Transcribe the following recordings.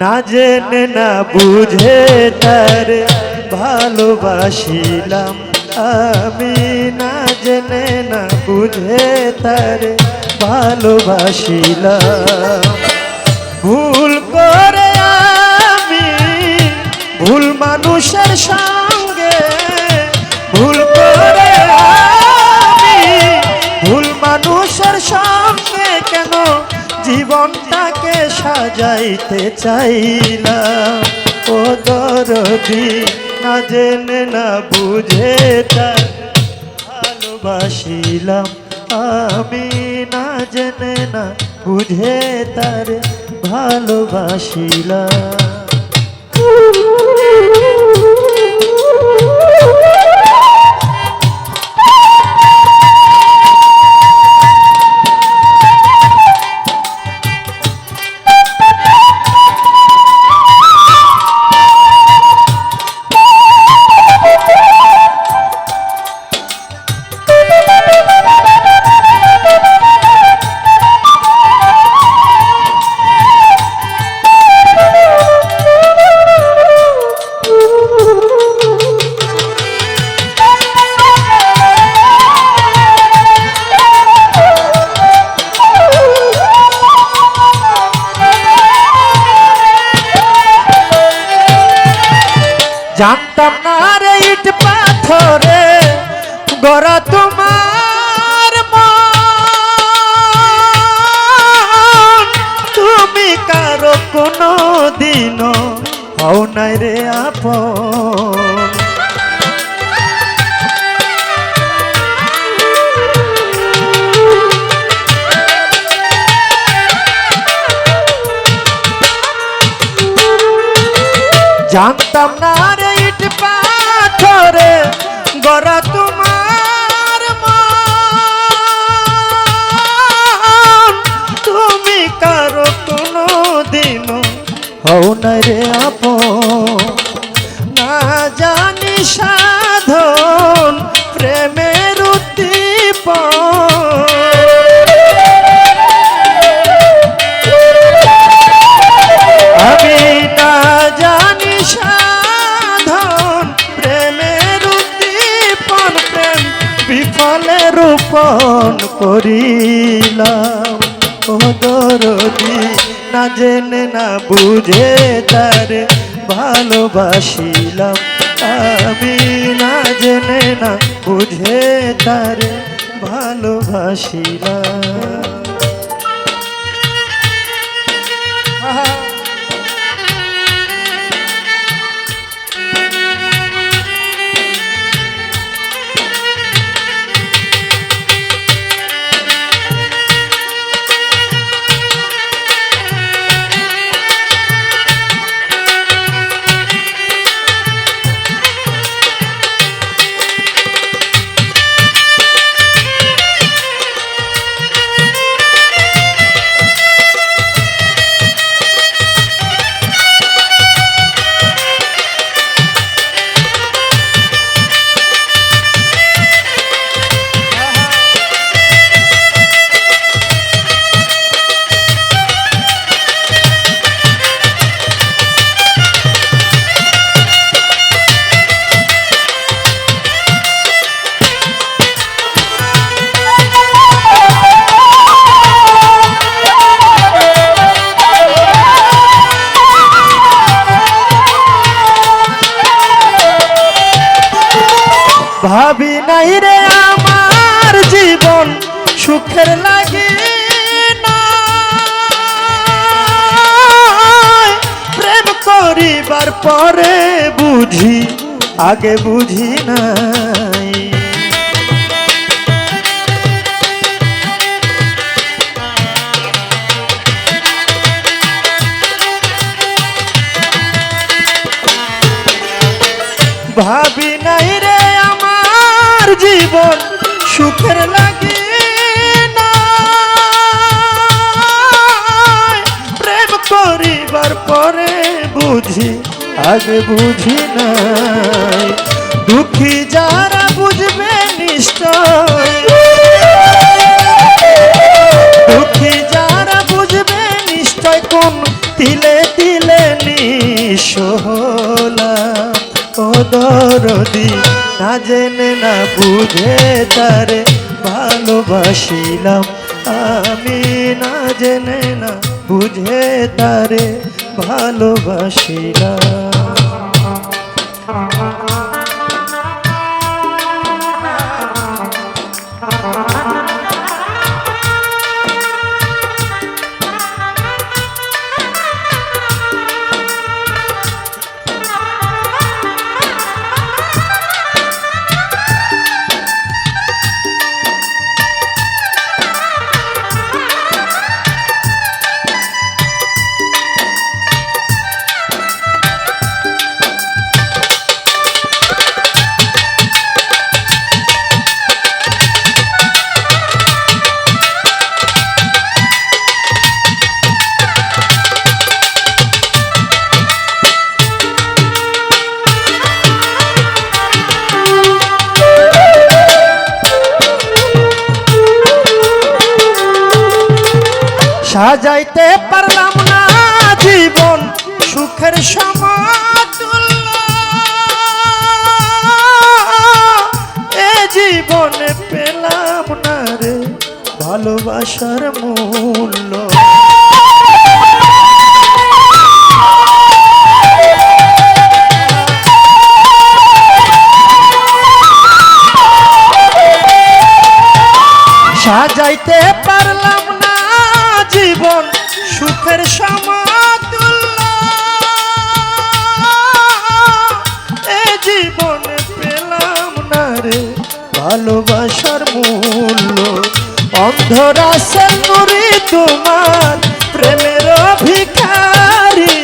না জেনে না বুঝে তার ভালোবাসিলাম আমি, না জেনে না বুঝে তার ভালোবাসিলাম। ভুল করে আমি ভুল মানুষের সঙ্গে, ভুল করে আমি ভুল মানুষের সঙ্গে কেন জীবনটাকে সাজাইতে চাইলাম। ও দরদি না জেনে না বুঝে তার ভালোবাসিলাম আমি, না জেনে না বুঝে তার ভালোবাসিলাম। জানতাম না রে ইট পাথরে গড়া তোমার মন, তুমি কারো কোনো দিনও হও নাই রে আপন। জানতাম না রে ইট পাথরে গড়া তোমার মন, তুমি কারো কোনো দিনও হও না রে আপন। না জানি সাধন প্রেমের উদ্দীপন, আমি না জানি সাধন প্রেমের উদ্দীপন, প্রেম বিফলে রূপন করিলাম। ও দরদি না জেনে না বুঝে তার ভালোবাসিলাম আমি, না জেনে না বুঝে তার ভালোবাসিলাম। ভাবি নাই রে আমার জীবন সুখের লাগে না, প্রেম করিবার পরে বুঝি আগে বুঝি নাই। ভাবি নাই রে আমার জীবন সুখের লাগে না, প্রেম করিবার পরে বুঝি আগে বুঝি নাই। দুঃখী যারা বুঝবে নিশ্চয়, দুঃখী যারা বুঝবে নিশ্চয় কোন তিলে তিলে হলাম। ও দরদি না জেনে না বুঝে তারে ভালোবাসিলাম, আমি না জেনে না বুঝে তারে ভালোবাসিলাম। সাজাইতে পারলাম না জীবন সুখের সমতুল্য, এ জীবনে পেলাম না রে ভালোবাসার মূল্য। সাজাইতে পারলাম না জীবন সুখের সমতুল্য, এ জীবনে পেলাম না রে ভালোবাসার মূল্য। অন্ধরা সে নুরি তোমার প্রেমের ভিখারি,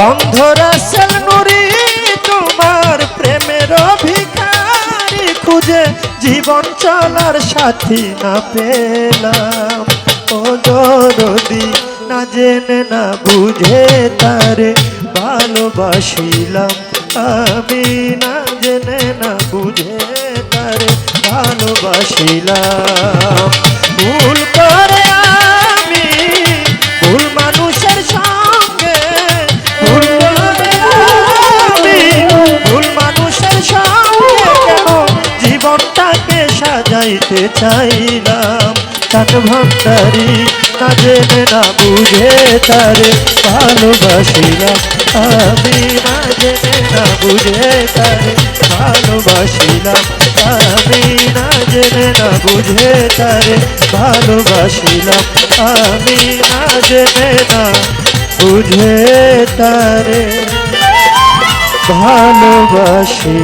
অন্ধরা সে নুরি তোমার প্রেমের ভিখারি, খুঁজে জীবন চলার সাথী না পেলাম। ও দরদি না জেনে না বুঝে তারে ভালোবাসিলাম, আমি না জেনে না বুঝে তারে ভালোবাসিলাম। ভুল করে আমি ভুল মানুষের সঙ্গে, ভুল করে আমি ভুল মানুষের সঙ্গে কেন জীবনটাকে সাজাইতে চাইলাম। চাঁদ ভান্ডারি না জেনে না বুঝে তারে ভালোবাসিলাম, আমি না জেনে না বুঝে তারে ভালোবাসিলাম, আমি না জেনে না বুঝে তারে ভালোবাসিলাম, আমি না জেনে না বুঝে তারে ভালোবাসিলাম।